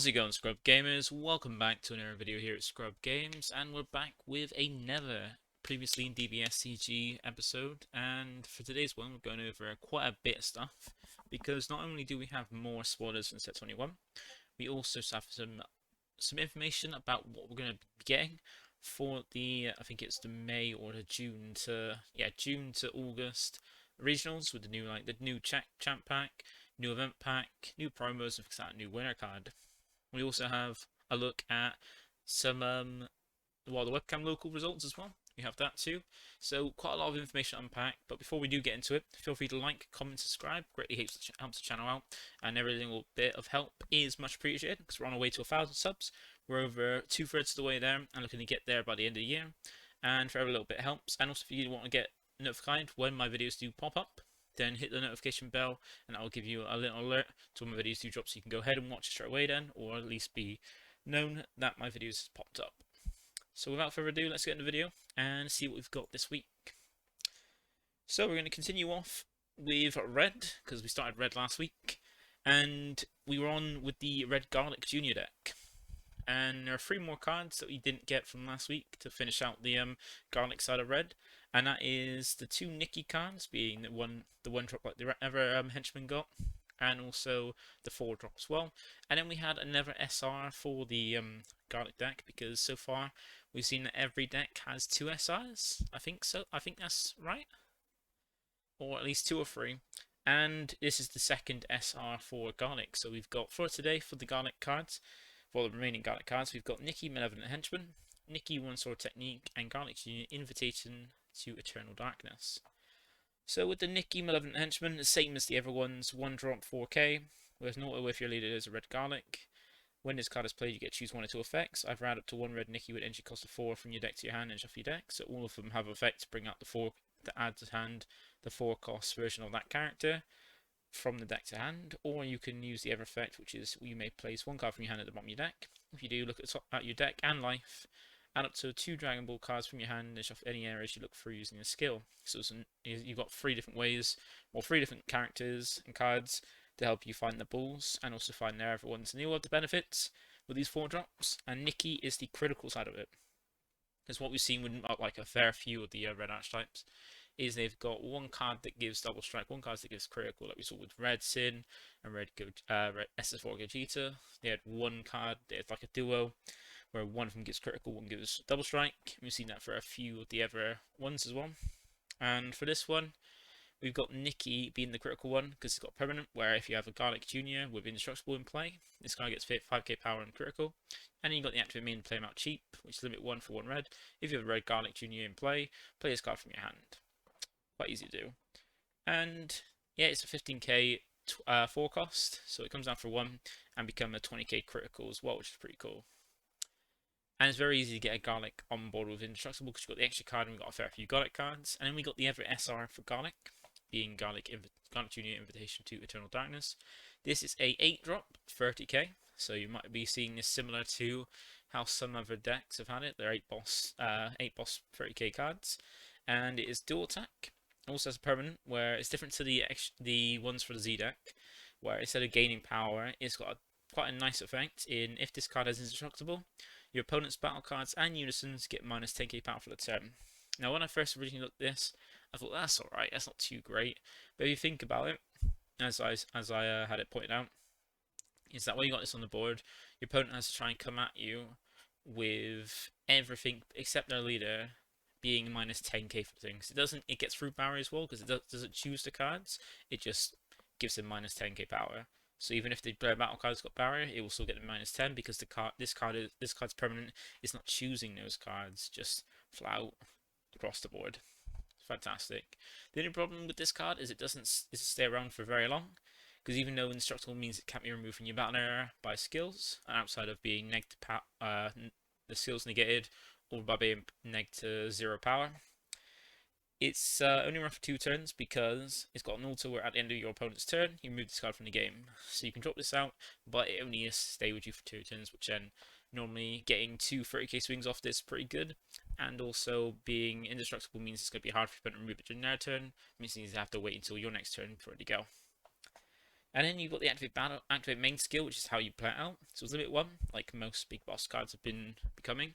How's it going, Scrub Gamers? Welcome back to another video here at ScrubGames, and we're back with another previously in DBSCG episode. And for today's one, we're going over quite a bit of stuff because not only do we have more spoilers in set 21, we also have some information about what we're going to be getting for the I think it's the May or the June to August regionals with the new champ pack, new event pack, new promos, and that new winner card. We also have a look at some the webcam local results as well. We have that too. So quite a lot of information to unpack. But before we do get into it, feel free to like, comment, subscribe. Greatly helps the channel out, and every little bit of help is much appreciated because we're on our way to 1,000 subs. We're over 2/3 of the way there and looking to get there by the end of the year. And for every little bit helps. And also if you want to get notified when my videos do pop up, then hit the notification bell and that will give you a little alert to when my videos do drop, so you can go ahead and watch it straight away then, or at least be known that my videos have popped up. So without further ado, let's get into the video and see what we've got this week. So we're going to continue off with Red, because we started Red last week, and we were on with the Red Garlic Junior deck. And there are 3 more cards that we didn't get from last week to finish out the Garlic side of Red. And that is the 2 Nikki cards, being the one drop like the other henchman got, and also the 4 drop as well. And then we had another SR for the Garlic deck, because so far we've seen that every deck has 2 SRs. I think so. I think that's right, or at least 2 or 3. And this is the second SR for Garlic. So we've got for today for the Garlic cards. For the remaining Garlic cards, we've got Nikki Malevolent Henchman, Nikki One Sword Technique, and Garlic Junior Invitation to Eternal Darkness. So with the Nikki Malevolent Henchman, the same as the other ones, 1 drop 4k. There's no auto if your leader is a red Garlic. When this card is played, you get to choose 1 or 2 effects. I've add up to 1 red Nikki with entry cost of 4 from your deck to your hand and shuffle your deck. So all of them have effect to bring out the 4 to add to hand the 4 cost version of that character from the deck to hand, or you can use the other effect, which is you may place 1 card from your hand at the bottom of your deck. If you do, look at your deck and life, add up to 2 Dragon Ball cards from your hand and shuffle any areas you look through using a skill. So you've got 3 different ways, or 3 different characters and cards to help you find the balls and also find their other ones. And you have the benefits with these 4 drops, and Nikki is the critical side of it. Because what we've seen with like a fair few of the red archetypes is they've got 1 card that gives double strike, 1 card that gives critical, like we saw with Red Sin and Red SS4 Gogeta. They had 1 card, they had like a duo, where 1 of them gives critical, 1 gives double strike. We've seen that for a few of the other ones as well. And for this one, we've got Nikki being the critical one, because it's got permanent, where if you have a Garlic Junior with Indestructible in play, this guy gets 5k power and critical. And then you've got the active main play him out cheap, which is limit 1 for 1 red. If you have a red Garlic Junior in play this card from your hand. Quite easy to do. And yeah, it's a 15k 4 cost, so it comes down for 1 and become a 20k critical as well, which is pretty cool. And it's very easy to get a Garlic on board with Indestructible because you've got the extra card and we've got a fair few Garlic cards. And then we got the other SR for Garlic, being Garlic Junior Invitation to Eternal Darkness. This is a 8 drop, 30k, so you might be seeing this similar to how some other decks have had it. They're 8 boss 30k cards, and it is dual attack. Also has a permanent, where it's different to the ones for the Z deck, where instead of gaining power, it's got quite a nice effect in if this card is indestructible, your opponent's battle cards and unisons get minus 10k power for the turn. Now when I first originally looked at this, I thought that's alright, that's not too great, but if you think about it, as I had it pointed out, is that when you got this on the board, your opponent has to try and come at you with everything except their leader being minus 10k for things. It gets through barrier as well, because it doesn't choose the cards, it just gives them minus 10k power. So even if the player battle card's got barrier, it will still get them minus 10 because this card's permanent. It's not choosing those cards, just flat out across the board. Fantastic. The only problem with this card is it doesn't stay around for very long, because even though indestructible means it can't be removed from your battle area by skills, and outside of being the skills negated, or by being neg to 0 power, it's only run for 2 turns because it's got an auto where at the end of your opponent's turn, you move this card from the game. So you can drop this out, but it only has to stay with you for 2 turns, which then normally getting 2 30k swings off this is pretty good. And also being indestructible means it's going to be hard for your opponent to remove it during their turn, means you have to wait until your next turn for it to go. And then you've got the activate main skill, which is how you play it out. So it's limit 1, like most big boss cards have been becoming.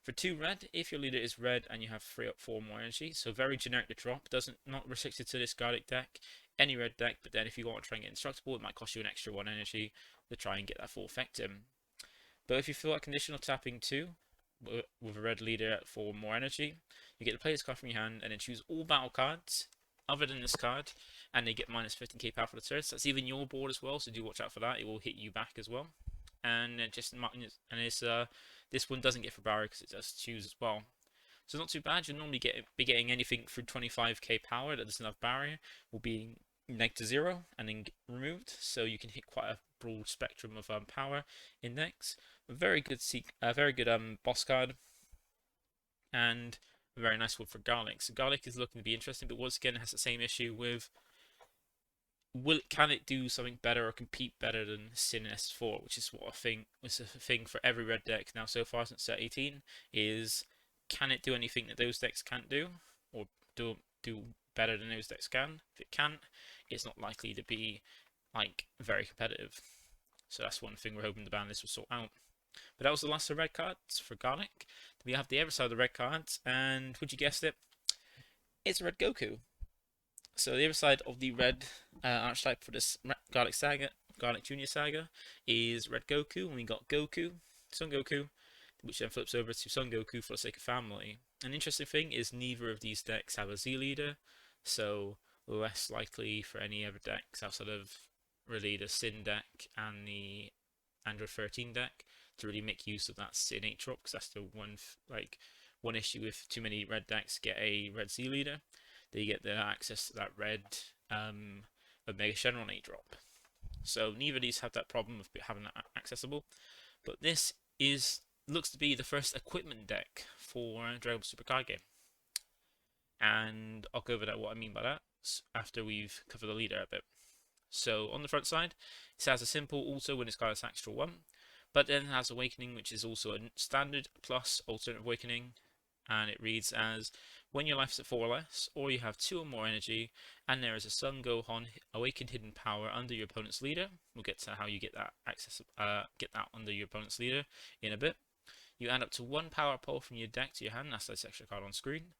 For 2 red, if your leader is red and you have 3 up 4 more energy, so very generic to drop, not restricted to this Garlic deck, any red deck, but then if you want to try and get Indestructible, it might cost you an extra 1 energy to try and get that full effect in. But if you feel like conditional tapping 2, with a red leader for more energy, you get to play this card from your hand and then choose all battle cards other than this card, and they get minus 15k power for the turn. So that's even your board as well, so do watch out for that. It will hit you back as well. And this one doesn't get for Barrow because it does choose as well. So not too bad. You'll normally be getting anything through 25k power that doesn't have barrier will be -0 and then removed. So you can hit quite a broad spectrum of power index. A very good boss card, and a very nice one for Garlic. So Garlic is looking to be interesting, but once again it has the same issue with can it do something better or compete better than Sin and S4, which is what I think was a thing for every red deck now so far since set 18, is can it do anything that those decks can't do, or do better than those decks can? If it can't, it's not likely to be like very competitive. So that's one thing we're hoping the ban list will sort out. But that was the last of the red cards for Garlic. We have the other side of the red cards, and would you guess it? It's Red Goku. So the other side of the red archetype for this Garlic Junior Saga is Red Goku, and we got Goku, Son Goku, which then flips over to Son Goku for the sake of family. An interesting thing is neither of these decks have a Z leader, so less likely for any other decks outside of really the Sin deck and the Android 13 deck to really make use of that Sin 8 drop, because that's the one issue with too many red decks get a red Z leader. They get the access to that red Omega Shenron 8 drop. So neither of these have that problem of having that accessible. But this looks to be the first equipment deck for Dragon Ball Super Card Game. And I'll go over what I mean by that after we've covered the leader a bit. So on the front side, it has a simple also when it's got its extra 1, but then it has Awakening, which is also a standard plus alternate Awakening, and it reads as when your life is at 4 or less, or you have 2 or more energy, and there is a Son Gohan Awakened Hidden Power under your opponent's leader. We'll get to how you get that under your opponent's leader in a bit. You add up to 1 power pole from your deck to your hand. That's this extra card on screen.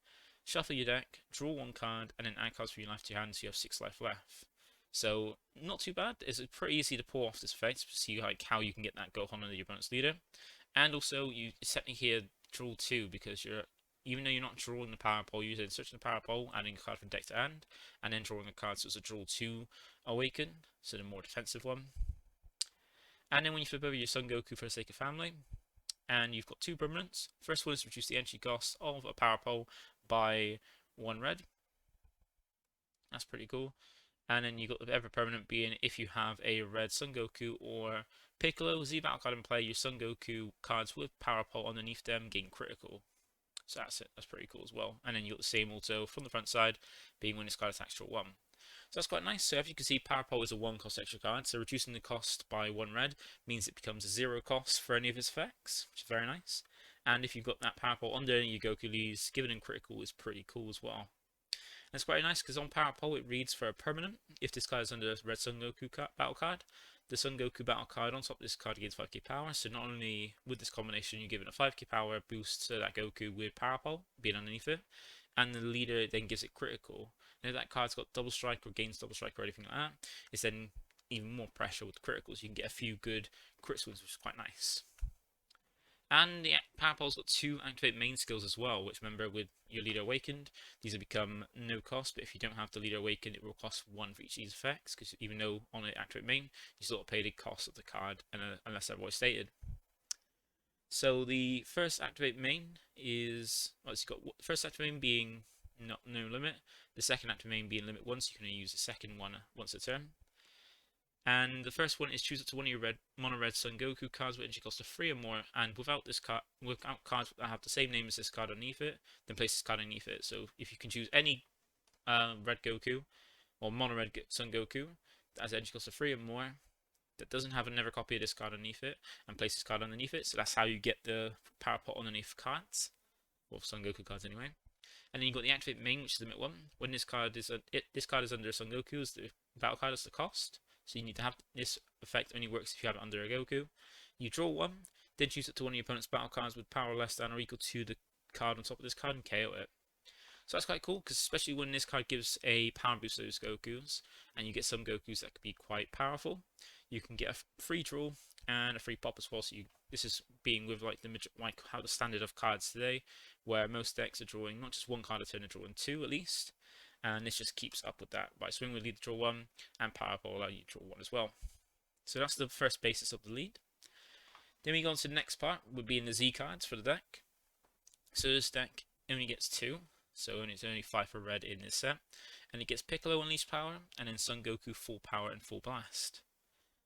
Shuffle your deck, draw 1 card, and then add cards from your life to your hand, so you have 6 life left. So not too bad. It's pretty easy to pull off this effect to see how you can get that Gohan under your opponent's leader. And also you technically here draw 2 because even though you're not drawing the power pole, you're searching the power pole, adding a card from deck to hand, and then drawing a card, so it's a draw 2 Awaken, so the more defensive one. And then when you flip over your Son Goku for the sake of family, and you've got 2 permanents. First one is reduce the entry cost of a power pole by 1 red. That's pretty cool. And then you've got the ever permanent being if you have a red Son Goku or Piccolo Z battle card in play, your Son Goku cards with power pole underneath them gain critical. So that's it. That's pretty cool as well. And then you got the same also from the front side, being when it's got its extra 1. So that's quite nice. So as you can see, power pole is a 1 cost extra card. So reducing the cost by 1 red means it becomes a 0 cost for any of its effects, which is very nice. And if you've got that power pole under your Goku leaves, giving him critical is pretty cool as well. And it's quite nice because on power pole it reads for a permanent. If this card is under a red Son Goku battle card, the Son Goku battle card on top of this card gains 5k power. So not only with this combination you're given a 5k power boost to that Goku with power pole being underneath it, and the leader then gives it critical. And if that card's got double strike or gains double strike or anything like that, it's then even more pressure with the criticals. You can get a few good crit swings, which is quite nice. And the power pole's got 2 activate main skills as well, which remember with your leader awakened, these will become no cost, but if you don't have the leader awakened, it will cost 1 for each of these effects, because even though on an activate main, you still pay the cost of the card, unless otherwise stated. So the first activate main is, it's got first activate main being no limit, the second activate main being limit 1, so you can only use the second one once a turn. And the first one is choose up to 1 of your mono red Son Goku cards with energy cost of 3 or more, and without cards that have the same name as this card underneath it, then place this card underneath it. So if you can choose any red Goku or mono red Son Goku that has energy cost of 3 or more, that doesn't have another copy of this card underneath it, and place this card underneath it. So that's how you get the power pot underneath cards, or Son Goku cards anyway. And then you've got the activate main, which is limit 1. When this card is under Son Goku, is the battle card as the cost. So you need to have this effect only works if you have it under a Goku. You draw one, then choose it to one of your opponent's battle cards with power less than or equal to the card on top of this card and KO it. So that's quite cool, because especially when this card gives a power boost to those Gokus, and you get some Gokus that could be quite powerful, you can get a free draw and a free pop as well. So this is being with like how the standard of cards today, where most decks are drawing not just one card a turn, they're drawing two at least, and this just keeps up with that. By swing with lead, draw one, and power will allow you to draw one as well. So that's the first basis of the lead. Then we go on to the next part, would be in the Z cards for the deck. So this deck only gets two. So it's only 5 for red in this set, and it gets Piccolo Unleashed Power, and then Son Goku Full Power and Full Blast.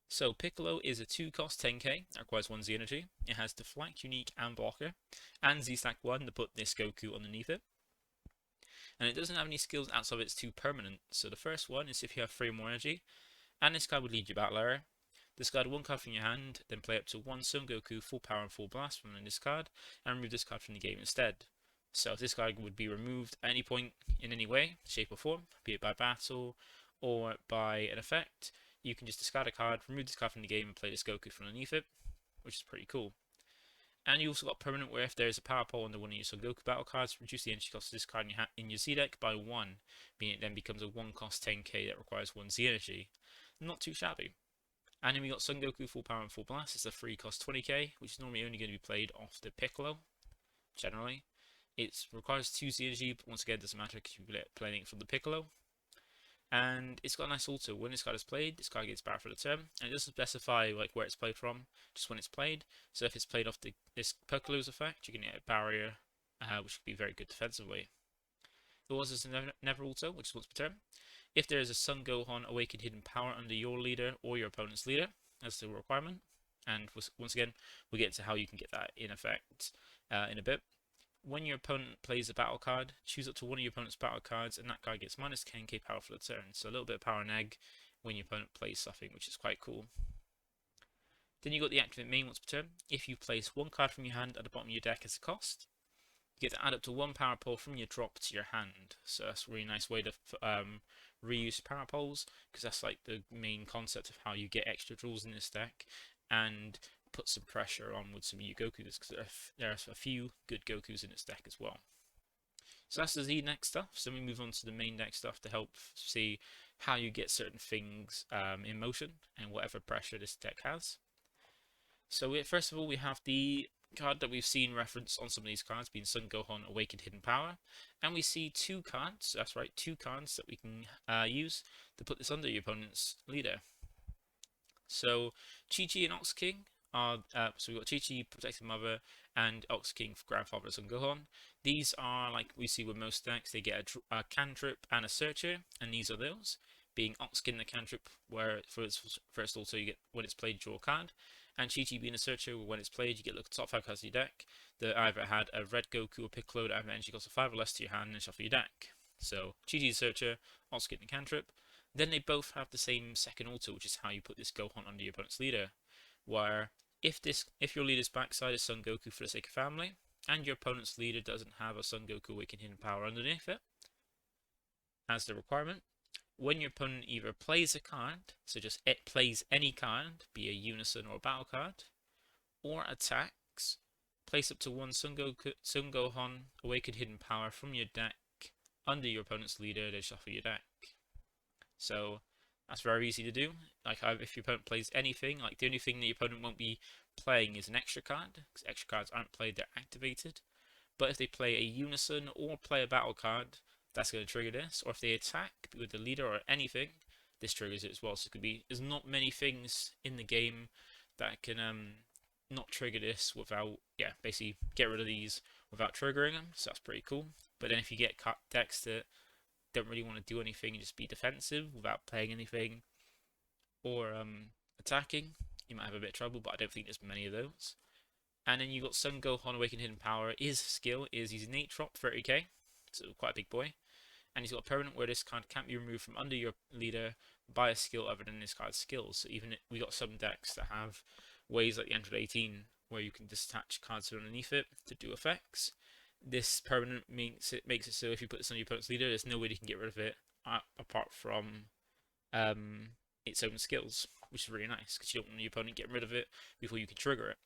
So Piccolo is a 2-cost 10k, that requires 1 Z energy. It has Deflect, Unique, and Blocker, and Z-Stack 1 to put this Goku underneath it. And it doesn't have any skills outside of its 2 permanent. So the first one is if you have 3 or more energy, and this card would lead you battle area. Discard 1 card from your hand, then play up to 1 Son Goku Full Power and Full Blast from this card, and remove this card from the game instead. So if this card would be removed at any point in any way, shape or form, be it by battle or by an effect, you can just discard a card, remove this card from the game and play this Goku from underneath it, which is pretty cool. And you also got permanent where if there is a power pole under one of your Son Goku battle cards, reduce the energy cost of this card in your Z deck by 1, meaning it then becomes a 1-cost 10k that requires 1 Z energy. Not too shabby. And then we got Son Goku Full Power and Full Blast. It's a 3-cost 20k, which is normally only going to be played off the Piccolo, generally. It requires 2 Z energy, but once again, it doesn't matter because you're playing it from the Piccolo. And it's got a nice auto. When this card is played, this card gets barred for the turn. And it doesn't specify like where it's played from, just when it's played. So if it's played off this Piccolo's effect, you can get a barrier, which could be very good defensively. It also has a Never auto, which is once per turn. If there is a Son Gohan Awakened Hidden Power under your leader or your opponent's leader, that's the requirement. And once again, we'll get into how you can get that in effect in a bit. When your opponent plays a battle card, choose up to one of your opponent's battle cards, and that card gets minus 10k power for the turn. So a little bit of power and egg when your opponent plays something, which is quite cool. Then you got the activate main once per turn. If you place one card from your hand at the bottom of your deck as a cost, you get to add up to 1 power pole from your drop to your hand. So that's a really nice way to reuse power poles, because that's like the main concept of how you get extra draws in this deck and put some pressure on with some new Gokus, because there are a few good Gokus in its deck as well. So that's the Z deck stuff. So we move on to the main deck stuff to help see how you get certain things in motion and whatever pressure this deck has. So first of all, we have the card that we've seen referenced on some of these cards being Son Gohan Awakened Hidden Power, and we see 2 cards, that's right, 2 cards that we can use to put this under your opponent's leader. So Chi-Chi and Ox King are, so we've got Chi-Chi, Protected Mother, and Ox King for Grandfather of Son Gohan. These are, like we see with most decks, they get a cantrip and a searcher, and these are those. Being Ox King the cantrip, where for its first also you get, when it's played, draw a card, and Chi-Chi being a searcher, where when it's played you get look at the top 5 cards of your deck that either had a red Goku or Piccolo that have an energy cost of 5 or less to your hand and shuffle your deck. So Chi-Chi the searcher, Ox King the cantrip. Then they both have the same second auto, which is how you put this Gohan under your opponent's leader, where if your leader's backside is Son Goku for the sake of family, and your opponent's leader doesn't have a Son Goku Awakened Hidden Power underneath it as the requirement, when your opponent either plays a card, so just it plays any card, be a Unison or a battle card, or attacks, place up to 1 Son Gohan Awakened Hidden Power from your deck under your opponent's leader, then shuffle your deck. So that's very easy to do. Like if your opponent plays anything, like the only thing that your opponent won't be playing is an extra card, because extra cards aren't played, they're activated. But if they play a Unison or play a battle card, that's going to trigger this. Or if they attack with the leader or anything, this triggers it as well. So it could be, there's not many things in the game that can not trigger this without, basically get rid of these without triggering them. So that's pretty cool. But then if you get decks that don't really want to do anything and just be defensive without playing anything or attacking, you might have a bit of trouble, but I don't think there's many of those. And then you got Son Gohan Awakened Hidden Power. His skill is he's innate drop 30k, so quite a big boy. And he's got a permanent where this card can't be removed from under your leader by a skill other than this card's skills. So even we got some decks that have ways like the Android 18 where you can detach cards from underneath it to do effects. This permanent makes it so if you put this on your opponent's leader, there's no way you can get rid of it apart from its own skills, which is really nice because you don't want your opponent getting rid of it before you can trigger it.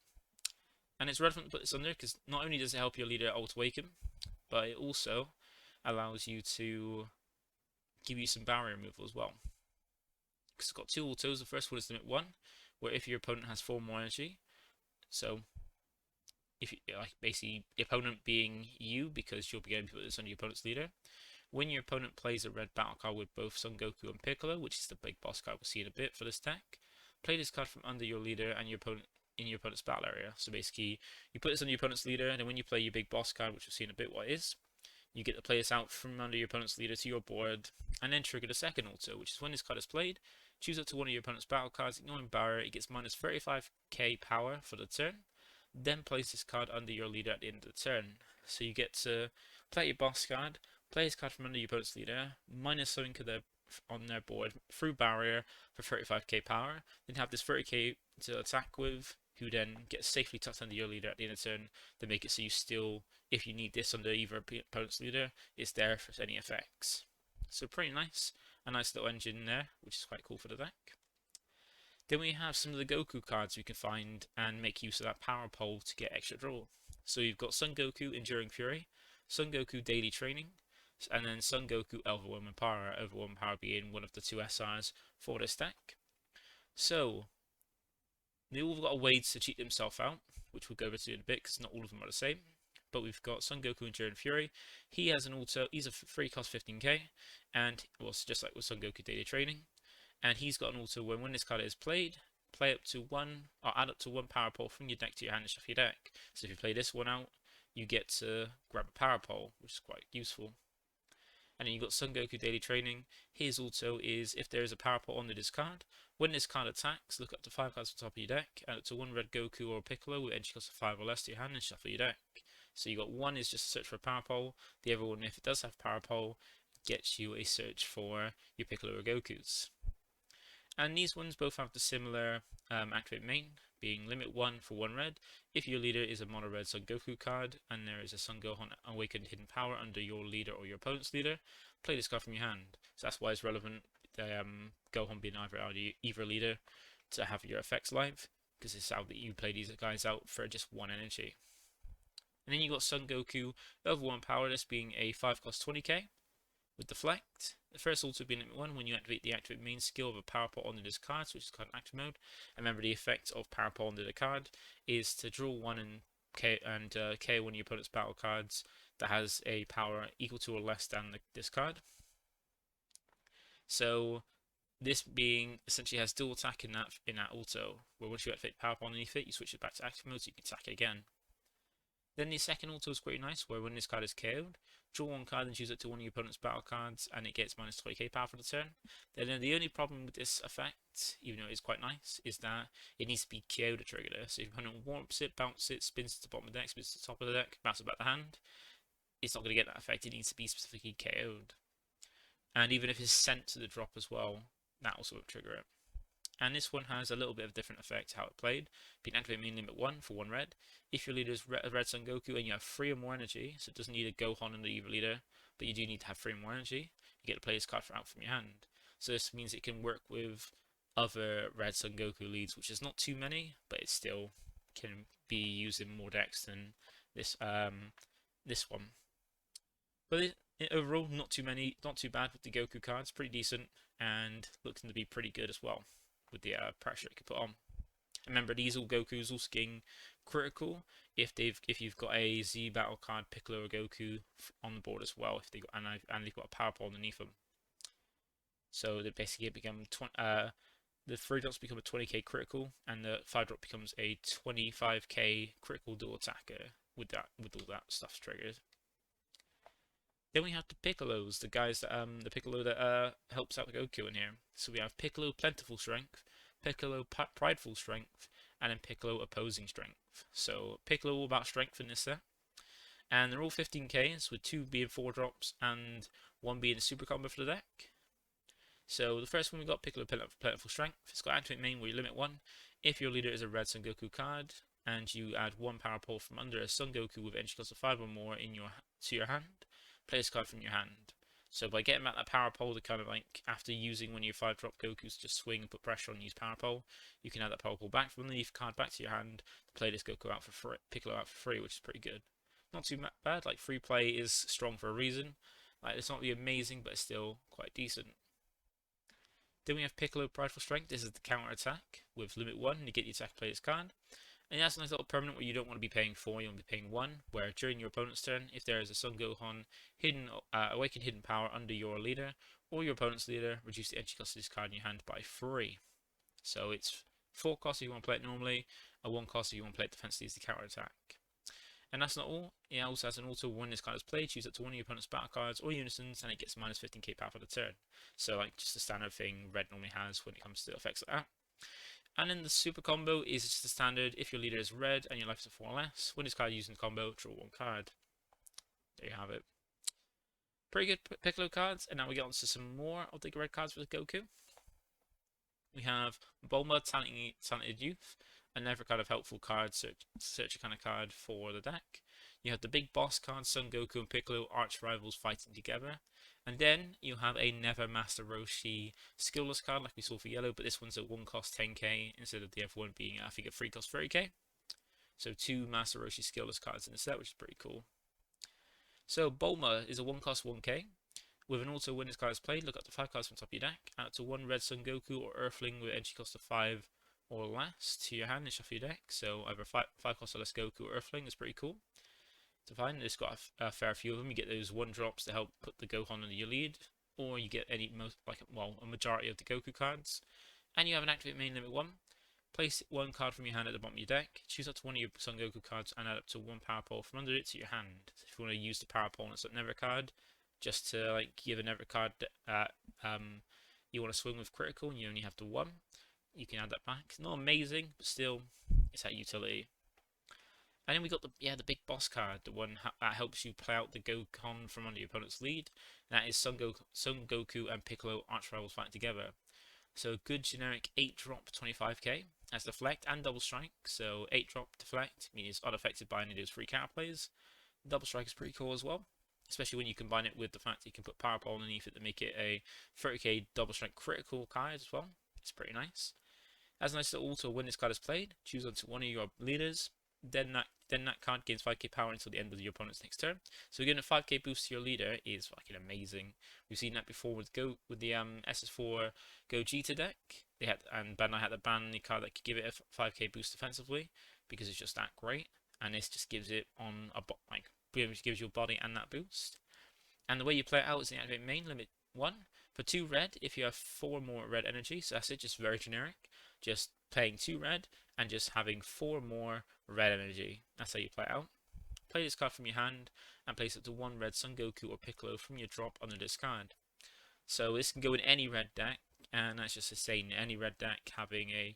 And it's relevant to put this under because not only does it help your leader ult-awaken, but it also allows you to give you some barrier removal as well. Because it's got two autos. The first one is limit 1, where if your opponent has 4 more energy, so if you, like basically the opponent being you, because you'll be getting to put this on your opponent's leader. When your opponent plays a red battle card with both Son Goku and Piccolo, which is the big boss card we'll see in a bit for this deck, play this card from under your leader and your opponent in your opponent's battle area. So basically, you put this on your opponent's leader, and then when you play your big boss card, which we'll see in a bit what it is, you get to play this out from under your opponent's leader to your board, and then trigger the second auto, which is when this card is played, choose up to one of your opponent's battle cards, ignoring barrier, it gets minus 35k power for the turn, then place this card under your leader at the end of the turn. So you get to play your boss card, play this card from under your opponent's leader, minus something on their board through barrier for 35k power, then have this 30k to attack with, who then gets safely tucked under your leader at the end of the turn, to make it so you still, if you need this under either opponent's leader, it's there for any effects. So pretty nice, a nice little engine there, which is quite cool for the deck. Then we have some of the Goku cards we can find and make use of that power pole to get extra draw. So you've got Son Goku Enduring Fury, Son Goku Daily Training, and then Son Goku Overwhelming Power, Overwhelming Power being one of the 2 SRs for this deck. So they all got ways to cheat themselves out, which we'll go over to in a bit because not all of them are the same. But we've got Son Goku Enduring Fury. He has an auto, he's a free cost 15k, and well, it's just like with Son Goku Daily Training. And he's got an auto where when this card is played, play up to 1, or add up to 1 power pole from your deck to your hand and shuffle your deck. So if you play this one out, you get to grab a power pole, which is quite useful. And then you've got Son Goku Daily Training. His auto is if there is a power pole on this card, when this card attacks, look up to 5 cards on top of your deck, add up to 1 red Goku or Piccolo with entry cost of 5 or less to your hand and shuffle your deck. So you got 1 is just a search for a power pole, the other one, if it does have power pole, gets you a search for your Piccolo or Gokus. And these ones both have the similar activate main, being limit 1 for 1 red. If your leader is a mono red Son Goku card, and there is a Son Gohan Awakened Hidden Power under your leader or your opponent's leader, play this card from your hand. So that's why it's relevant, Gohan being either leader, to have your effects live, because it's how that you play these guys out for just 1 energy. And then you got Son Goku Overwhelming Power, this being a 5 cost 20k. With Deflect, the first auto being limit 1 when you activate the activate main skill of a power pole under this card, which is called active mode. And remember, the effect of power pole under the card is to draw 1 and KO one of your opponent's battle cards that has a power equal to or less than this card. So this being essentially has dual attack in that auto, where once you activate power pole underneath it, you switch it back to active mode so you can attack it again. Then the second auto is pretty nice, where when this card is KO'd, draw 1 card and choose it to one of your opponent's battle cards, and it gets minus 20k power for the turn. Then the only problem with this effect, even though it is quite nice, is that it needs to be KO'd to trigger this. So if your opponent warps it, bounces it, spins to the bottom of the deck, spins to the top of the deck, bounces back the hand, it's not going to get that effect. It needs to be specifically KO'd. And even if it's sent to the drop as well, that also won't trigger it. And this one has a little bit of a different effect how it played. Being activate main limit 1 for 1 red. If your leader is red Son Goku and you have 3 or more energy, so it doesn't need a Gohan under either leader, but you do need to have 3 or more energy, you get to play this card out from your hand. So this means it can work with other red Son Goku leads, which is not too many, but it still can be used in more decks than this one. But overall, not too bad with the Goku cards, pretty decent, and looking to be pretty good as well with the pressure it could put on. Remember, these all Gokus also getting critical if you've got a Z battle card Piccolo or Goku on the board as well, if they got and they've got a power pole underneath them. So they basically become the 3 drops become a 20k critical, and the 5 drop becomes a 25k critical dual attacker with all that stuff triggered. Then we have the Piccolos, the guys that the Piccolo that helps out the Goku in here. So we have Piccolo Plentiful Strength, Piccolo Prideful Strength, and then Piccolo Opposing Strength. So Piccolo all about strength in this set, and they're all 15k's, with 2 being 4 drops and 1 being a super combo for the deck. So the first one we got Piccolo Plentiful Strength. It's got activate main where you limit 1 if your leader is a red Son Goku card, and you add 1 power pole from under a Son Goku with entry cost of 5 or more to your hand. Play this card from your hand. So by getting back that power pole to kind of like, after using one of your 5-drop Gokus, just swing and put pressure on and use power pole, you can add that power pole back from the card back to your hand to play this Goku out for free, Piccolo out for free, which is pretty good. Not too bad. Like, free play is strong for a reason. Like, it's not really amazing, but it's still quite decent. Then we have Piccolo Prideful Strength. This is the counter attack with limit 1, and you get the attack player this card. And that's a nice little permanent where you don't want to be paying 4, you want to be paying 1, where during your opponent's turn, if there is a Son Gohan Awaken Hidden Power under your leader, or your opponent's leader, reduce the entry cost of this card in your hand by 3. So it's 4 costs if you want to play it normally, and 1 cost if you want to play it defensively as the counter attack. And that's not all. It also has an auto when this card is played, choose up to one of your opponent's battle cards or unisons, and it gets minus 15k power for the turn. So like just the standard thing Red normally has when it comes to effects like that. And then the super combo is just the standard. If your leader is red and your life is a 4 or less, when this card is used in the combo, draw 1 card. There you have it. Pretty good Piccolo cards. And now we get on to some more of the red cards with Goku. We have Bulma, Talented Youth, another kind of helpful card, search kind of card for the deck. You have the big boss card, Son Goku and Piccolo, arch rivals fighting together. And then you have a Never Master Roshi skillless card like we saw for yellow, but this one's a 1 cost 10k instead of the other one being, I think, a 3 cost 30k. So 2 Master Roshi skillless cards in the set, which is pretty cool. So Bulma is a 1 cost 1k. With an auto when this card is played, look up to 5 cards from top of your deck, add up to 1 red Son Goku or Earthling with entry cost of 5 or less to your hand and shuffle your deck. So either 5 cost or less Goku or Earthling is pretty cool to find. It's got a fair few of them. You get those 1-drops to help put the Gohan under your lead, or you get a majority of the Goku cards. And you have an activate main limit 1. Place 1 card from your hand at the bottom of your deck. Choose up to 1 of your Son Goku cards and add up to 1 power pole from under it to your hand. So if you want to use the power pole and it's a Never card, just to like give a Never card you want to swing with critical and you only have to 1, you can add that back. It's not amazing, but still, it's that utility. And then we got the big boss card, the one that helps you play out the Gohan from under your opponent's lead. And that is Son Goku and Piccolo arch rivals fighting together. So a good generic 8-drop 25k has deflect and double strike. So 8-drop deflect means unaffected by any of those 3 counter plays. Double strike is pretty cool as well, especially when you combine it with the fact that you can put power pole underneath it to make it a 30k double strike critical card as well. It's pretty nice. Has a nice little auto when this card is played. Choose onto one of your leaders. Then that card gains 5k power until the end of your opponent's next turn. So getting a 5k boost to your leader is fucking amazing. We've seen that before with the SS4 Gogeta deck. And Bandai had to ban the card that could give it a 5k boost defensively because it's just that great. And this just gives it on a pretty much gives your body and that boost. And the way you play it out is the activate main limit 1 for 2 red. If you have 4 more red energy, so that's it, just very generic. Just playing 2 red and just having 4 more red energy. That's how you play it out. Play this card from your hand and place it to 1 red Son Goku or Piccolo from your drop under this card. So this can go in any red deck, and that's just insane. Any red deck having a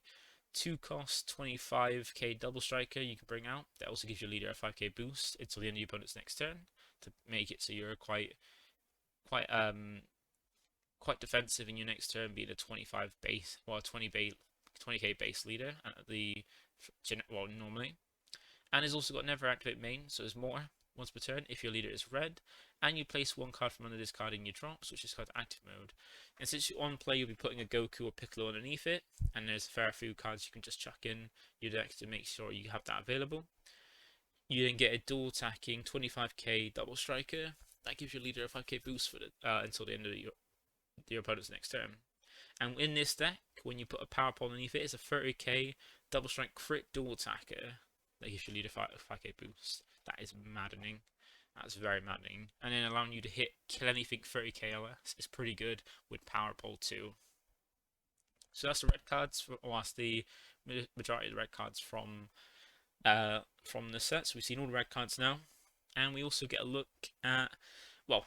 2 cost 25k double striker you can bring out. That also gives your leader a 5k boost until the end of your opponent's next turn to make it so you're quite defensive in your next turn, being a 25 base, well 20k base leader normally. And it's also got Never Activate main, so there's more once per turn if your leader is red, and you place 1 card from under this card in your drops, which is called active mode. And since you're on play, you'll be putting a Goku or Piccolo underneath it, and there's a fair few cards you can just chuck in your deck to make sure you have that available. You then get a dual attacking 25k double striker that gives your leader a 5k boost for until the end of your opponent's next turn. And in this deck, when you put a power pole underneath it, it's a 30k double strike crit dual attacker that gives your leader 5k boost. That is maddening. That's very maddening. And then allowing you to kill anything 30k or less is pretty good with power pole too. So that's the red cards, that's the majority of the red cards from the set. So we've seen all the red cards now. And we also get a look at, well,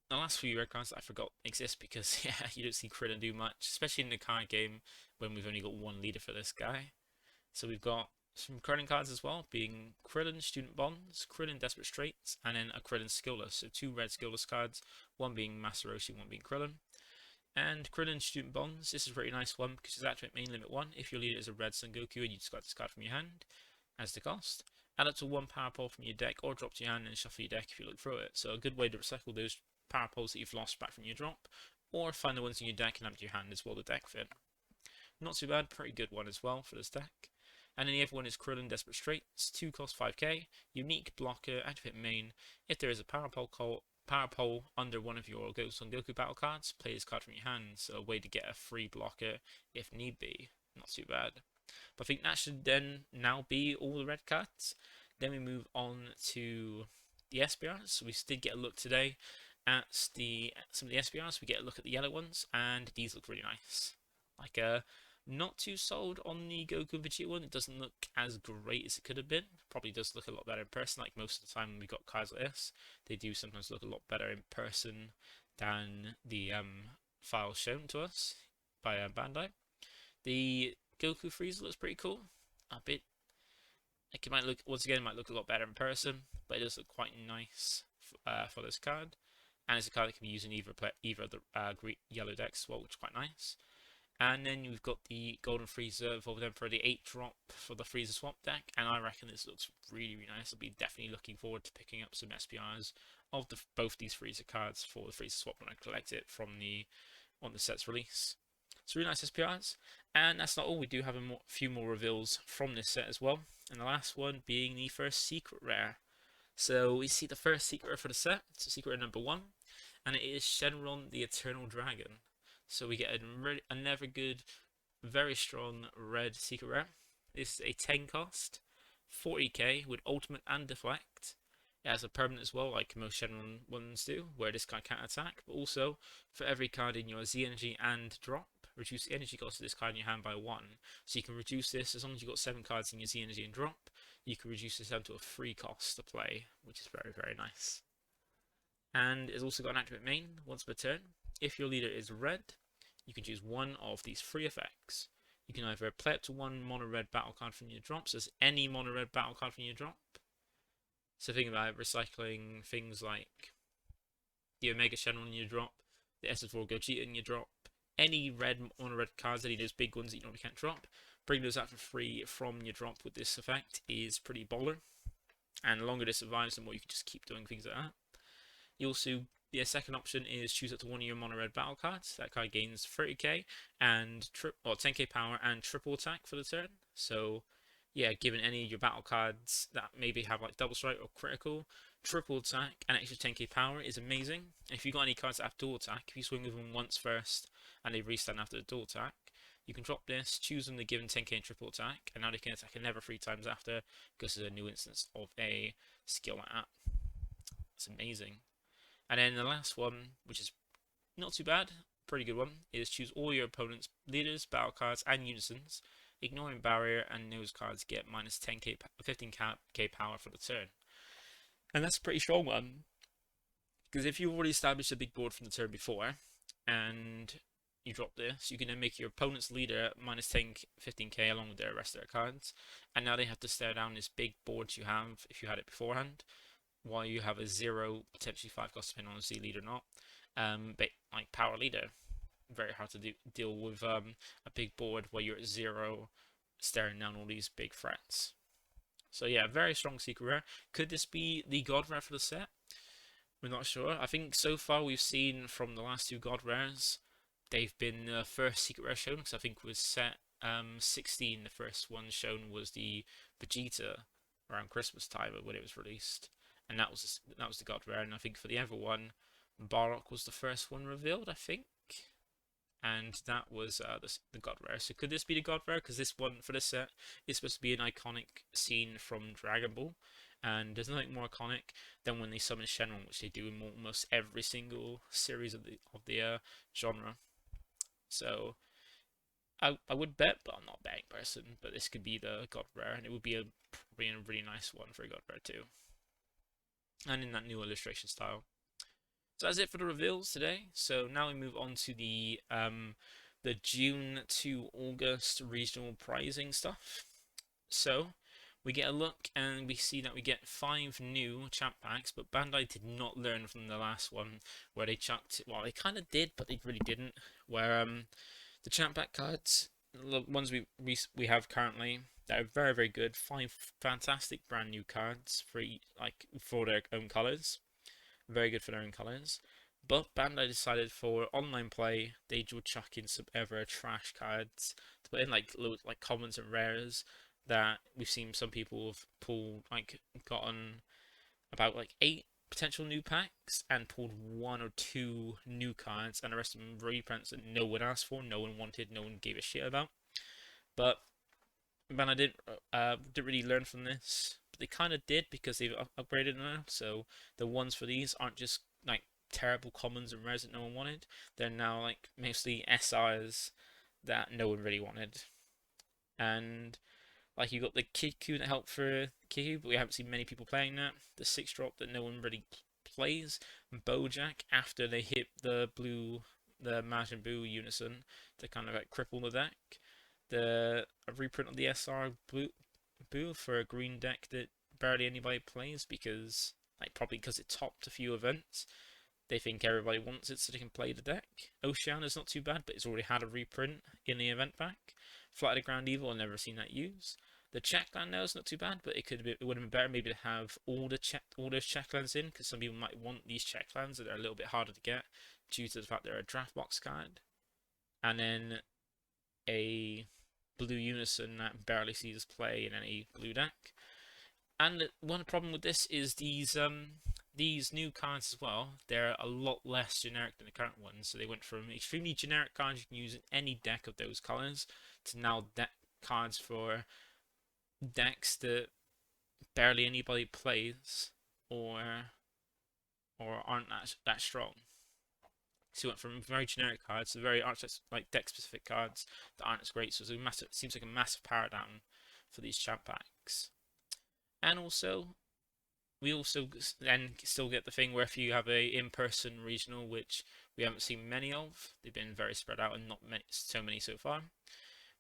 the last few red cards that I forgot exist because, yeah, you don't see Krillin do much, especially in the card game when we've only got 1 leader for this guy. So we've got some Krillin cards as well, being Krillin Student Bonds, Krillin Desperate Straits, and then a Krillin Skillless. So 2 red skillless cards, 1 being Master Roshi, 1 being Krillin. And Krillin Student Bonds, this is a pretty nice one because it's activate main limit 1. If your leader is a red Son Goku and you discard this card from your hand as the cost, add up to 1 power pole from your deck or drop to your hand and shuffle your deck if you look through it. So a good way to recycle those power poles that you've lost back from your drop, or find the ones in your deck and add to your hand as well the deck fit. Not too bad, pretty good one as well for this deck. And then the other one is Krillin Desperate Straits, 2 cost 5k, unique blocker, activate main. If there is a power pole under one of your Goku battle cards, play this card from your hand, so a way to get a free blocker if need be. Not too bad. But I think that should then now be all the red cards. Then we move on to the SBRs. We did get a look today at some of the SBRs. We get a look at the yellow ones, and these look really nice. Like not too sold on the Goku and Vegeta one. It doesn't look as great as it could have been. Probably does look a lot better in person. Like most of the time when we got cards like this, they do sometimes look a lot better in person than the files shown to us by Bandai. The Goku Frieza looks pretty cool. A bit. It might look a lot better in person, but it does look quite nice for this card. And it's a card that can be used in either of the yellow decks as well, which is quite nice. And then we've got the Golden Frieza Evolved Emperor, the 8-drop for the Frieza Swap deck, and I reckon this looks really, really nice. I'll be definitely looking forward to picking up some SPRs of both these Frieza cards for the Frieza Swap when I collect it on the set's release. So really nice SPRs, and that's not all. We do have a few more reveals from this set as well, and the last one being the first secret rare. So we see the first secret rare for the set. It's secret rare number 1, and it is Shenron the Eternal Dragon. So we get another good, very strong red secret rare. This is a 10 cost, 40k with ultimate and deflect. It has a permanent as well, like most Shenron ones do, where this card can't attack. But also, for every card in your Z energy and drop, reduce the energy cost of this card in your hand by 1. So you can reduce this, as long as you've got 7 cards in your Z energy and drop, you can reduce this down to a 3 cost to play, which is very, very nice. And it's also got an activate main once per turn. If your leader is red, you can choose one of these 3 effects. You can either play up to 1 mono red battle card from your drops, so any mono red battle card from your drop. So think about recycling things like the Omega Shenron in your drop, the SS4 Gogeta in your drop, any mono red cards, any of those big ones that you normally can't drop. Bring those out for free from your drop with this effect is pretty baller. And the longer this survives, the more you can just keep doing things like that. You also, the second option is choose up to 1 of your mono red battle cards. That card gains 30k and 10k power and triple attack for the turn. So yeah, given any of your battle cards that maybe have like double strike or critical, triple attack and extra 10k power is amazing. And if you've got any cards that have dual attack, if you swing with them once first and they restand after the dual attack, you can drop this, choose them the given 10k and triple attack, and now they can attack another 3 times after, because there's a new instance of a skill like that. It's amazing. And then the last one, which is not too bad, pretty good one, is choose all your opponent's leaders, battle cards, and unisons, ignoring barrier, and those cards get minus 10k, 15k power for the turn. And that's a pretty strong one, because if you've already established a big board from the turn before, and you drop this, you can then make your opponent's leader minus 15k along with their rest of their cards, and now they have to stare down this big board you have if you had it beforehand, while you have a 0, potentially 5 cost depending on Z leader or not. But like power leader, very hard to deal with a big board where you're at 0, staring down all these big threats. So yeah, very strong secret rare. Could this be the god rare for the set? We're not sure. I think so far we've seen from the last 2 god rares, they've been the first secret rare shown, because I think with set 16, the first one shown was the Vegeta around Christmas time when it was released. And that was the god rare, and I think for the other one, Barok was the first one revealed, I think, and that was the god rare. So could this be the god rare? Because this one for this set is supposed to be an iconic scene from Dragon Ball, and there's nothing more iconic than when they summon Shenron, which they do in almost every single series of the genre. So I would bet, but I'm not a betting person. But this could be the god rare, and it would be probably a really nice one for a god rare too. And in that new illustration style. So that's it for the reveals today. So now we move on to the June to August regional pricing stuff. So we get a look and we see that we get 5 new champ packs, but Bandai did not learn from the last one where they chucked, well, they kind of did, but they really didn't, where the champ pack cards, the ones we have currently, that are very, very good. 5 fantastic brand new cards for their own colors. Very good for their own colors. But Bandai decided for online play, they would chuck in some ever trash cards to put in like commons and rares that we've seen some people have pulled, like gotten about like 8 potential new packs and pulled 1 or 2 new cards, and the rest of them reprints that no one asked for, no one wanted, no one gave a shit about. But Bandai didn't really learn from this, but they kind of did because they've upgraded now. So the ones for these aren't just like terrible commons and rares that no one wanted. They're now like mostly SRs that no one really wanted. And like you got the Kiku that helped for Kiku, but we haven't seen many people playing that. The 6-drop that no one really plays. Bojack after they hit the Majin Buu Unison to kind of like cripple the deck. The reprint of the SR Buu for a green deck that barely anybody plays because probably because it topped a few events. They think everybody wants it so they can play the deck. Oceana's not too bad, but it's already had a reprint in the event pack. Flight of the Ground Evil, I've never seen that used. The Checkland now is not too bad, but it would have been better maybe to have all those Checklands in, because some people might want these Checklands that are a little bit harder to get due to the fact they're a draft box card. And then a blue Unison that barely sees play in any blue deck. And one problem with this is these new cards as well. They're a lot less generic than the current ones. So they went from extremely generic cards you can use in any deck of those colors to now cards for decks that barely anybody plays or aren't that strong. So we went from very generic cards to very like deck specific cards that aren't as great. So it's seems like a massive paradigm for these champ packs. And also, we also then still get the thing where if you have a in-person regional, which we haven't seen many of, they've been very spread out and not so many so far.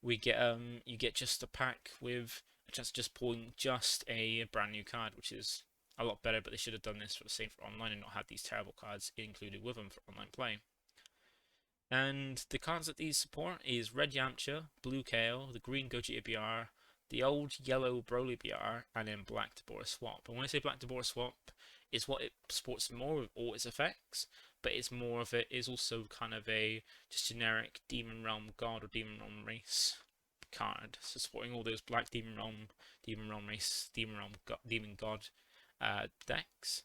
We get you get just a pack with a chance of just pulling just a brand new card, which is a lot better. But they should have done this for the same for online and not had these terrible cards included with them for online play. And the cards that these support is red Yamcha, blue Kale, the green Gogeta BR, the old yellow Broly BR, and then black Deborah Swap. And when I say black Deborah Swap, it's what it supports more with all its effects, but it's more of it is also kind of a just generic Demon Realm God or Demon Realm Race card. So supporting all those black Demon Realm Race, Demon God decks.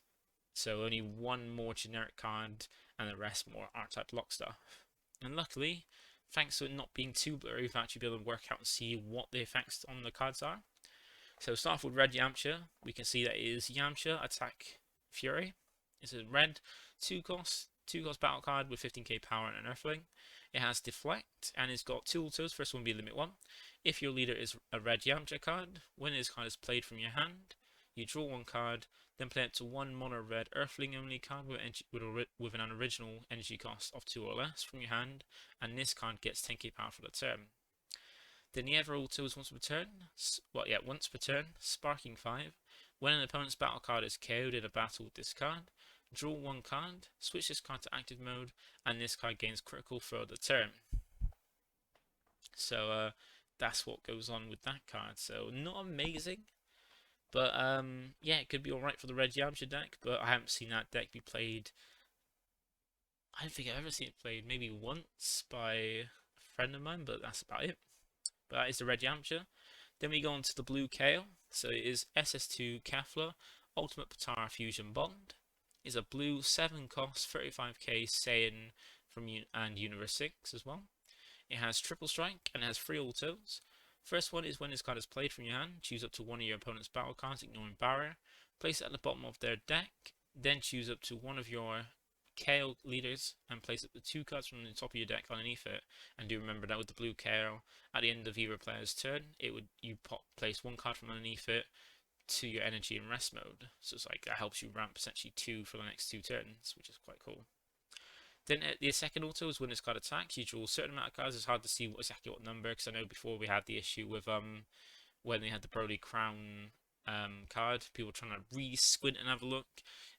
So only one more generic card and the rest more art-type lock stuff. And luckily, thanks to it not being too blurry, we've actually been able to work out and see what the effects on the cards are. So start off with red Yamcha. We can see that it is Yamcha Attack Fury. It's a red 2-cost battle card with 15k power and an Earthling. It has Deflect and it's got 2 autos. First one will be Limit 1. If your leader is a red Yamcha card, when this card is played from your hand, you draw 1 card, then play it to 1 mono red Earthling only card with an original energy cost of 2 or less from your hand, and this card gets 10k power for the turn. Then the other autos once per turn, Sparking 5. When an opponent's battle card is KO'd in a battle with this card, draw 1 card, switch this card to active mode, and this card gains critical for the turn. So that's what goes on with that card. So not amazing. But yeah, it could be alright for the red Yamcha deck, but I haven't seen that deck be played. I don't think I've ever seen it played, maybe once by a friend of mine, but that's about it. But that is the red Yamcha. Then we go on to the blue Kale. So it is SS2 Kefla, Ultimate Potara Fusion Bond. It's a blue 7-cost 35k Saiyan and Universe 6 as well. It has Triple Strike and it has 3 autos. First one is when this card is played from your hand, choose up to one of your opponent's battle cards, ignoring barrier. Place it at the bottom of their deck, then choose up to one of your Kale leaders and place up the 2 cards from the top of your deck underneath it. And do remember that with the blue Kale, at the end of either player's turn, place 1 card from underneath it to your energy in rest mode. So it's like that helps you ramp essentially 2 for the next 2 turns, which is quite cool. Then the second auto is when this card attacks, you draw a certain amount of cards. It's hard to see exactly what number, because I know before we had the issue with when they had the Broly Crown card, people trying to really squint and have a look,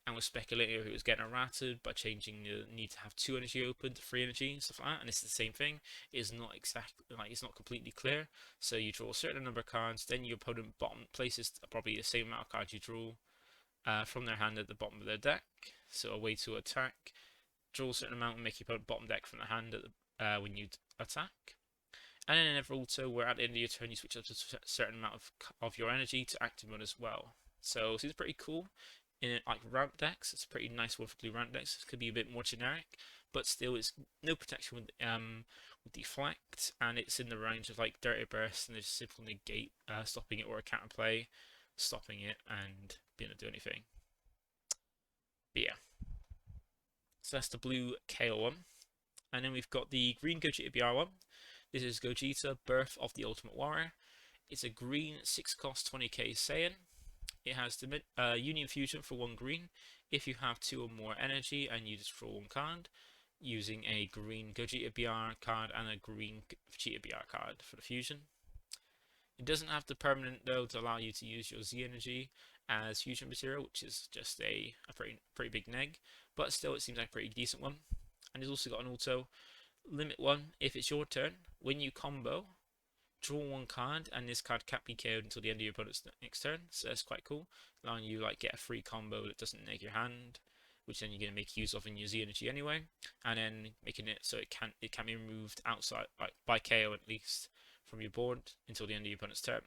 and was speculating if it was getting errated by changing the need to have 2 energy open to 3 energy and stuff like that. And it's the same thing. It's not exactly it's not completely clear. So you draw a certain number of cards, then your opponent places probably the same amount of cards you draw from their hand at the bottom of their deck. So a way to attack draw a certain amount and make your opponent bottom deck from the hand at the, when you attack. And then in every auto, where at the end of your turn you switch up to a certain amount of your energy to active mode as well. So it's pretty cool. In like ramp decks, it's a pretty nice one for blue ramp decks. It could be a bit more generic, but still it's no protection with deflect, and it's in the range of like dirty burst, and they just simply negate stopping it, or a counterplay stopping it and being able to do anything. But yeah, so that's the blue KO one, and then we've got the green Gogeta BR one. This is Gogeta, Birth of the Ultimate Warrior. It's a green 6-cost 20k Saiyan. It has the Union Fusion for 1 green. If you have 2 or more energy and you just draw 1 card, using a green Gogeta BR card and a green Vegeta BR card for the fusion. It doesn't have the permanent though to allow you to use your Z energy as fusion material, which is just a pretty big neg, but still it seems like a pretty decent one. And it's also got an auto limit 1. If it's your turn, when you combo, draw 1 card, and this card can't be KO'd until the end of your opponent's next turn. So that's quite cool, allowing you like get a free combo that doesn't neg your hand, which then you're going to make use of in your Z energy anyway, and then making it so it can be removed outside, like by KO at least, from your board until the end of your opponent's turn.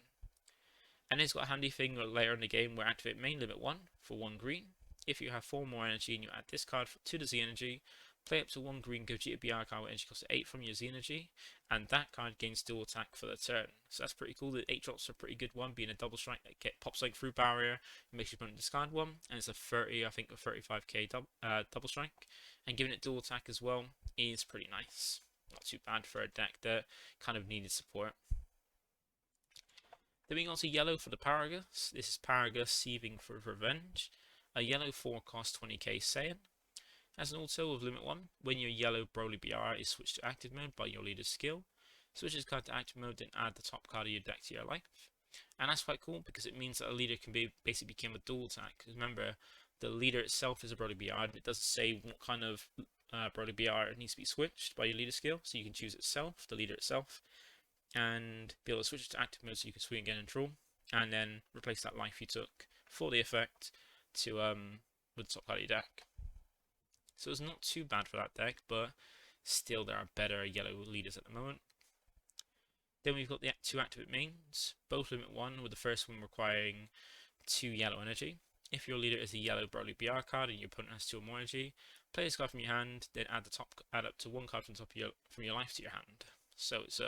And it's got a handy thing later in the game where activate main limit 1 for 1 green. If you have 4 more energy and you add this card to the Z energy, play up to 1 green Gogeta BR card with energy cost 8 from your Z energy, and that card gains dual attack for the turn. So that's pretty cool. The 8 drops are a pretty good one, being a double strike that pops like through barrier, makes your opponent discard 1, and it's a 30, I think, a 35k double strike, and giving it dual attack as well is pretty nice. Not too bad for a deck that kind of needed support. Then we go on to yellow for the Paragus. This is Paragus Seething for Revenge, a yellow 4-cost 20k Saiyan. As an auto of limit 1, when your yellow Broly BR is switched to active mode by your leader's skill, switch this card to active mode, then add the top card of your deck to your life. And that's quite cool because it means that a leader can basically become a dual attack. Remember, the leader itself is a Broly BR, and it doesn't say what kind of Broly BR needs to be switched by your leader skill, so you can choose itself, the leader itself, and be able to switch it to active mode so you can swing again and draw, and then replace that life you took for the effect to with the top card of your deck. So it's not too bad for that deck, but still there are better yellow leaders at the moment. Then we've got the 2 activate mains, both limit 1, with the first one requiring 2 yellow energy. If your leader is a yellow Broly BR card and your opponent has 2 or more energy, play this card from your hand, then add up to 1 card from your life to your hand. So it's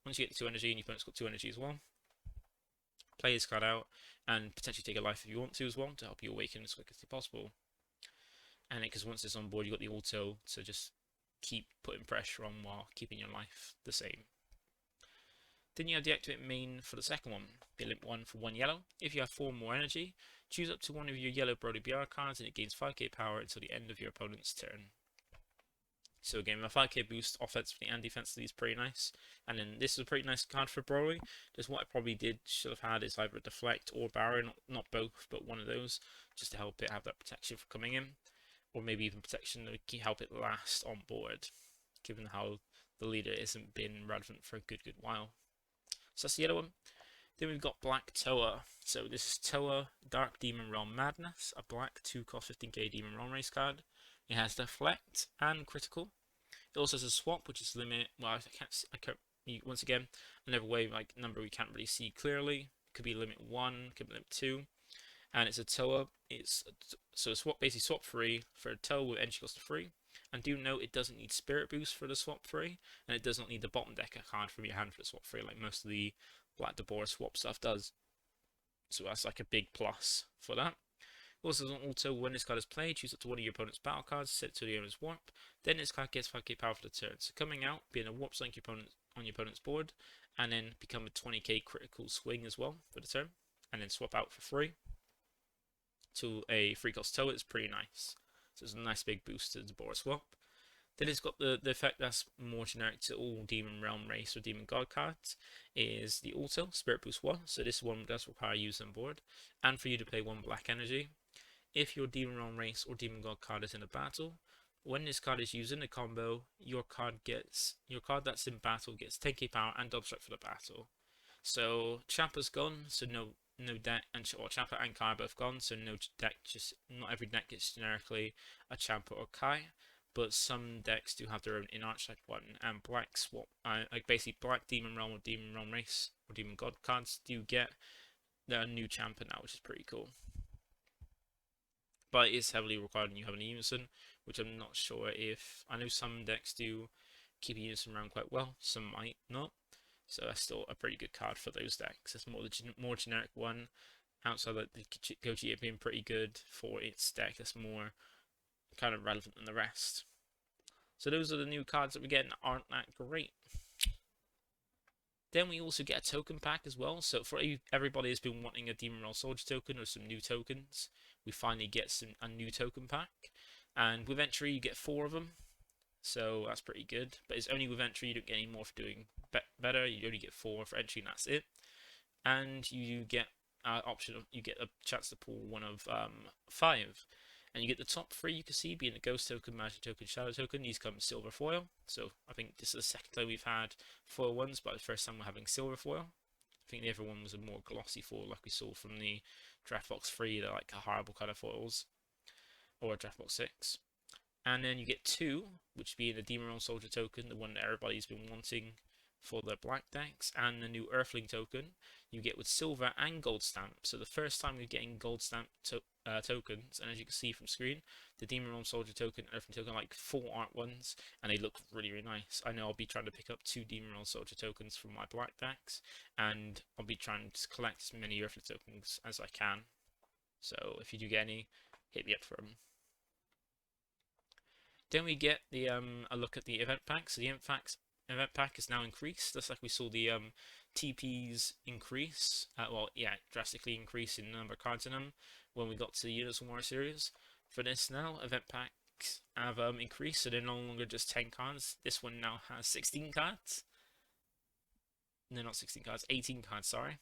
once you get the 2 energy and your opponent's got 2 energy as well, play this card out and potentially take a life if you want to as well to help you awaken as quick as possible. And because once it's on board, you've got the auto to just keep putting pressure on while keeping your life the same. Then you have the activate main for the second one, the limit 1 for 1 yellow. If you have 4 more energy, choose up to one of your yellow Broly BR cards and it gains 5k power until the end of your opponent's turn. So again, a 5k boost offensively and defensively is pretty nice. And then this is a pretty nice card for Broly. Just what I probably should have had is either a deflect or barrier, not both, but one of those, just to help it have that protection for coming in. Or maybe even protection to help it last on board, given how the leader hasn't been relevant for a good while. So that's the yellow one. Then we've got Black Toa. So this is Toa, Dark Demon Realm Madness, a black 2-cost 15k Demon Realm race card. It has Deflect and Critical. It also has a swap, which is limit. Well, I can't. Once again, another way like number we can't really see clearly. It could be limit 1, could be limit 2. And it's a Toa. So basically swap free for a Toa with energy cost of 3. And do note it doesn't need Spirit Boost for the swap free, and it does not need the bottom deck card from your hand for the swap free, like most of the Black Deborah swap stuff does. So that's like a big plus for that. Also, as an auto, when this card is played, choose up to one of your opponent's battle cards, set it to the owner's warp. Then this card gets 5k power for the turn. So coming out, being a warp sync on your opponent's board, and then become a 20k critical swing as well for the turn, and then swap out for free to a 3-cost Toa. It's pretty nice. So it's a nice big boost to the Deborah swap. Then it's got the effect that's more generic to all Demon Realm Race or Demon God cards, is the auto, Spirit Boost 1. So this one does require use on board, and for you to play 1 black energy. If your Demon Realm Race or Demon God card is in a battle, when this card is used in a combo, your card that's in battle gets 10k power and double strike for the battle. So Champa's gone, so no deck, or Champa and Kai are both gone, so no deck, just not every deck gets generically a Champa or Kai. but some decks do have their own in-archetype one, and black swap, like basically black Demon Realm or Demon Realm Race or Demon God cards do get their new champion now, which is pretty cool. But it is heavily required when you have an Unison, which I'm not sure if... I know some decks do keep Unison around quite well, some might not. So that's still a pretty good card for those decks. It's more the more generic one, outside of the Gogeta being pretty good for its deck. That's more kind of relevant than the rest. So those are the new cards that we're getting that aren't that great. Then we also get a token pack as well. So for everybody who's been wanting a Demon Roll Soldier token or some new tokens, we finally get a new token pack. And with entry, you get 4 of them. So that's pretty good. But it's only with entry, you don't get any more for doing better. You only get 4 for entry, and that's it. And you get you get a chance to pull one of 5. And you get the top 3 you can see being the Ghost token, Magic token, Shadow token. These come silver foil. So I think this is the second time we've had foil ones, but the first time we're having silver foil. I think the other one was a more glossy foil like we saw from the Draft Box 3. They're like horrible kind of foils. Or a Draft Box 6. And then you get 2, which being the Demon Realm Soldier token, the one that everybody's been wanting for the black decks, and the new Earthling token you get with silver and gold stamp. So the first time you're getting gold stamp tokens, and as you can see from screen, the Demon Realm Soldier token and Earthling token are like 4 art ones, and they look really, really nice. I know I'll be trying to pick up 2 Demon Realm Soldier tokens from my black decks, and I'll be trying to collect as many Earthling tokens as I can. So if you do get any, hit me up for them. Then we get the a look at the event pack. So the event pack is now increased, just like we saw the TPs increase. Well, yeah, drastically increase in the number of cards in them when we got to the Universal War series. For this now, event packs have increased, so they're no longer just 10 cards. This one now has 16 cards. No, not 16 cards, 18 cards. Sorry,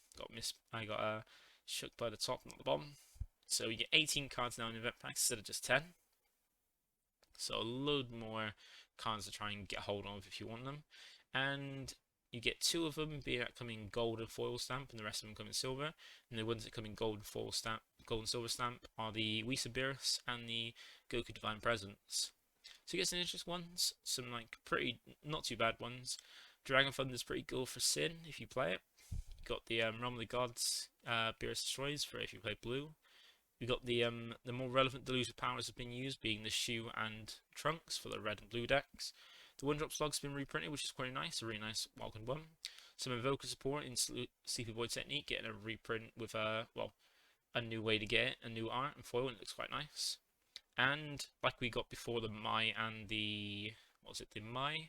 I got shook by the top, not the bottom. So you get 18 cards now in event packs instead of just 10. So a load more cards to try and get hold of if you want them. And you get 2 of them, be that coming gold and foil stamp, and the rest of them come in silver. And the ones that come in gold and foil stamp, gold and silver stamp, are the Esperance and the Goku Divine Presence. So you get some interesting ones, some like pretty not too bad ones. Dragon Thunder is pretty cool for Sin if you play it. You got the Realm of the Gods, Beerus Destroys for if you play blue. We got the more relevant delusive powers have been used, being the Shoe and Trunks for the red and blue decks. The 1-drop slug's been reprinted, which is quite nice, a really nice welcome one. Some Invoker support in Sleepy Boy technique, getting a reprint with a new way to get it, a new art and foil, and it looks quite nice. And like we got before, the Mai and the Mai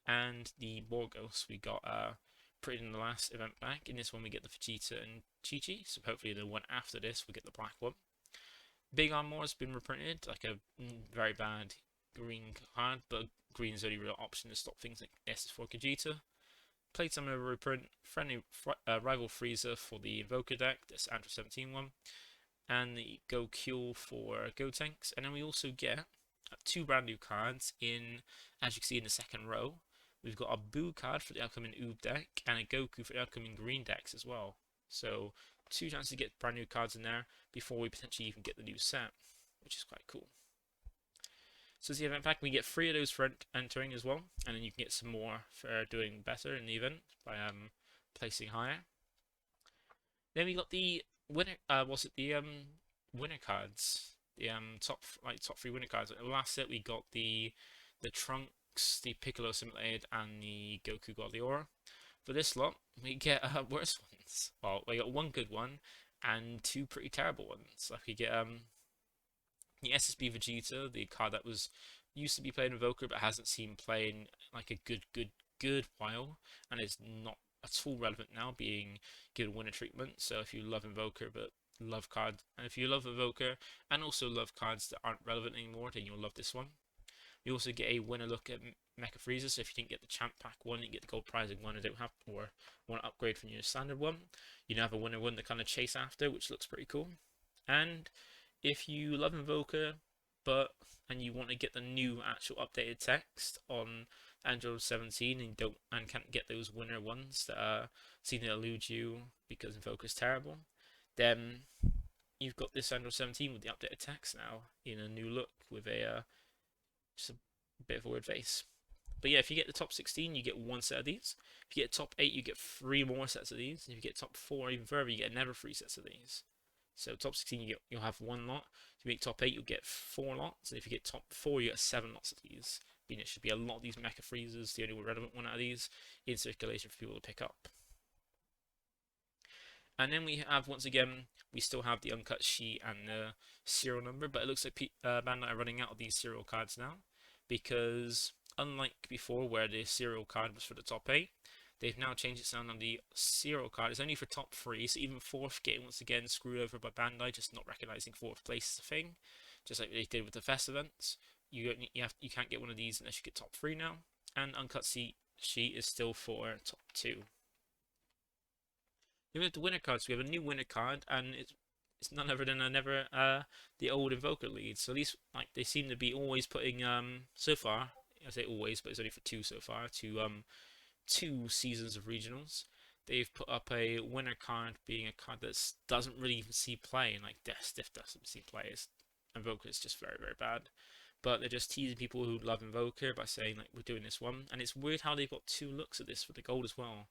and the Borgos, we got printed in the last event pack. In this one, we get the Vegeta and Chi-Chi, so hopefully the one after this, we get the black one. Big Armor has been reprinted, like a very bad green card, but green is the only real option to stop things like SS4 Gogeta. Playtime over reprint, friendly rival Frieza for the Invoker deck, this Android 17 one, and the Goku for Gotenks. And then we also get 2 brand new cards in, as you can see in the second row. We've got a Boo card for the upcoming Oob deck, and a Goku for the upcoming green decks as well. So 2 chances to get brand new cards in there before we potentially even get the new set, which is quite cool. So as the event pack, we get 3 of those for entering as well, and then you can get some more for doing better in the event by placing higher. Then we got the winner. Winner cards? The top 3 winner cards. In the last set, we got the Trunks, the Piccolo Simulated, and the Goku God Aura. For this lot, we get worse ones. Well, we got 1 good one and 2 pretty terrible ones. Like we get the SSB Vegeta, the card that was used to be played in Invoker but hasn't seen playing like a good while, and is not at all relevant now, being given winner treatment. So if you love Invoker but love cards, and if you love Invoker and also love cards that aren't relevant anymore, then you'll love this one. We also get a winner look at Mecha Frieza, so if you didn't get the Champ Pack one, you get the Gold Prizing one, and don't have or want to upgrade from your standard one, you now have a winner one to kind of chase after, which looks pretty cool. And if you love Invoker, and you want to get the new actual updated text on Android 17 and can't get those winner ones that seem to elude you because Invoker's terrible, then you've got this Android 17 with the updated text now in a new look with a just a Bit of a weird face. But yeah, if you get the top 16, you get one set of these. If you get top 8, you get 3 more sets of these. And if you get top 4, even further, you get another 3 sets of these. So top 16, you'll have 1 lot. If you make top 8, you'll get 4 lots. And if you get top 4, you get 7 lots of these. Meaning it should be a lot of these mecha freezers, the only relevant one out of these, in circulation for people to pick up. And then we have, once again, we still have the Uncut Sheet and the serial number, but it looks like Bandai are running out of these serial cards now, because unlike before where the serial card was for the top 8, they've now changed it down on the serial card. It's only for top 3, so even 4th getting once again screwed over by Bandai, just not recognizing 4th place is a thing, just like they did with the fest events. You can't get one of these unless you get top 3 now, and Uncut Sheet is still for top 2. Then we have the winner cards. We have a new winner card, and it's none other than the old Invoker lead. So these, like, they seem to be always putting so far. I say always, but it's only for 2 so far. 2 seasons of regionals. They've put up a winner card, being a card that doesn't really even see play, and like Death Stiff doesn't see play. Invoker is just very, very bad. But they're just teasing people who love Invoker by saying, like, we're doing this one. And it's weird how they've got 2 looks at this for the gold as well.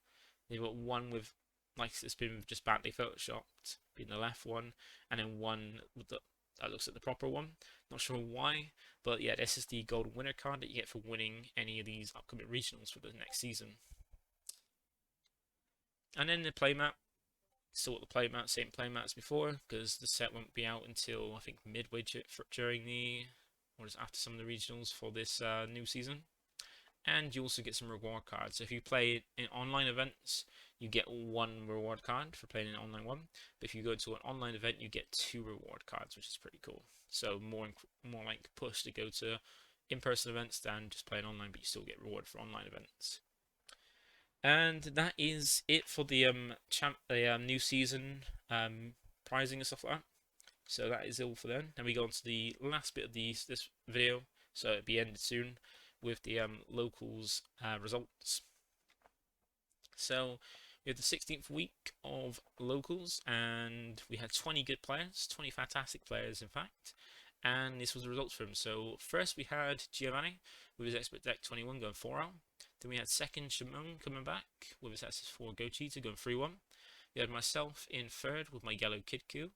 They've got one with, like, it's been just badly photoshopped, being the left one, and then one with that looks like the proper one. Not sure why, but yeah, this is the gold winner card that you get for winning any of these upcoming regionals for the next season. And then the playmat, still the playmat, same playmat as before, because the set won't be out until I think midway during the, or just after some of the regionals for this new season. And you also get some reward cards. So if you play in online events, you get 1 reward card for playing an online one. But if you go to an online event, you get 2 reward cards, which is pretty cool. So more like push to go to in-person events than just playing online, but you still get reward for online events. And that is it for the new season prizing and stuff like that. So that is all for then. Then we go on to the last bit of this video. So it'll be ended soon with the locals results. So we have the 16th week of locals, and we had 20 good players, 20 fantastic players in fact, and this was the results for them. So first we had Giovanni with his expert deck 21 going 4-0. Then we had second Shimon coming back with his SS4 Gochita going 3-1. We had myself in third with my yellow Kidku,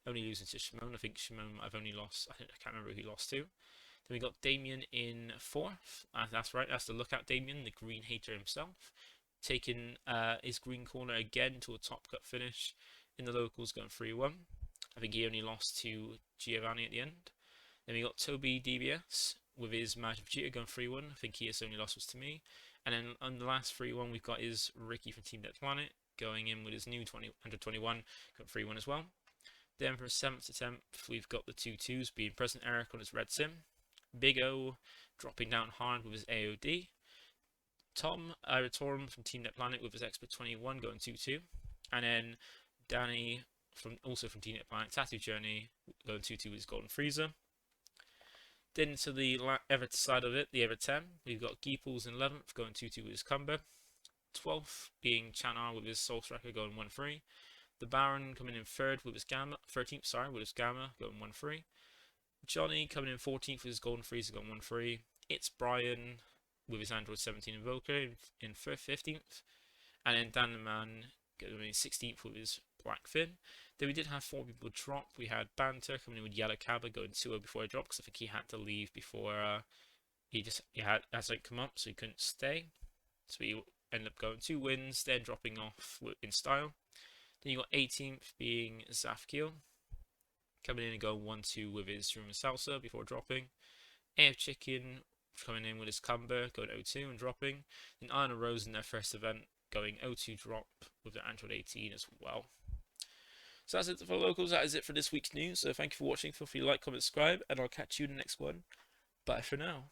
only losing to Shimon. I think Shimon I've only lost, I can't remember who he lost to. Then we got Damien in 4th. That's right, that's the lookout Damien, the green hater himself, taking his green corner again to a top cut finish in the locals, going 3-1. I think he only lost to Giovanni at the end. Then we got Toby DBS with his Magic Vegeta going 3-1. I think his only loss was to me. And then on the last 3-1, we've got his Ricky from Team Deck Planet going in with his new 121, going 3-1 as well. Then for 7th to 10th, we've got the 2-2s being Present Eric on his Red Sim. Big O dropping down hard with his AOD. Tom Iratorum from Team Deck Planet with his Expert 21 going 2-2. And then Danny also from Team Deck Planet, Tattoo Journey going 2-2 with his Golden Freezer. Then to the Everett side of it, the Everett 10, we've got Geeples in 11th going 2-2 with his Cumber. 12th being Chanar with his Soul Striker going 1-3. The Baron coming in 3rd with his Gamma, 13th, sorry, with his Gamma going 1-3. Johnny coming in 14th with his Golden Freezer going 1-3. It's Brian with his Android 17 Invoker in 15th. And then Dan the Man going in 16th with his Black Fin. Then we did have 4 people drop. We had Banter coming in with Yellow Cabba going 2-0 before he dropped, because I think he had to leave before he had to come up, so he couldn't stay. So he ended up going 2 wins, then dropping off in style. Then you got 18th being Zafkiel, coming in and going 1-2 with his Shroom and Salsa before dropping. AF Chicken coming in with his Cumber, going 0-2 and dropping. Then Iron and Rose in their first event, going 0-2 drop with their Android 18 as well. So that's it for locals. That is it for this week's news. So thank you for watching. Feel free to like, comment, subscribe, and I'll catch you in the next one. Bye for now.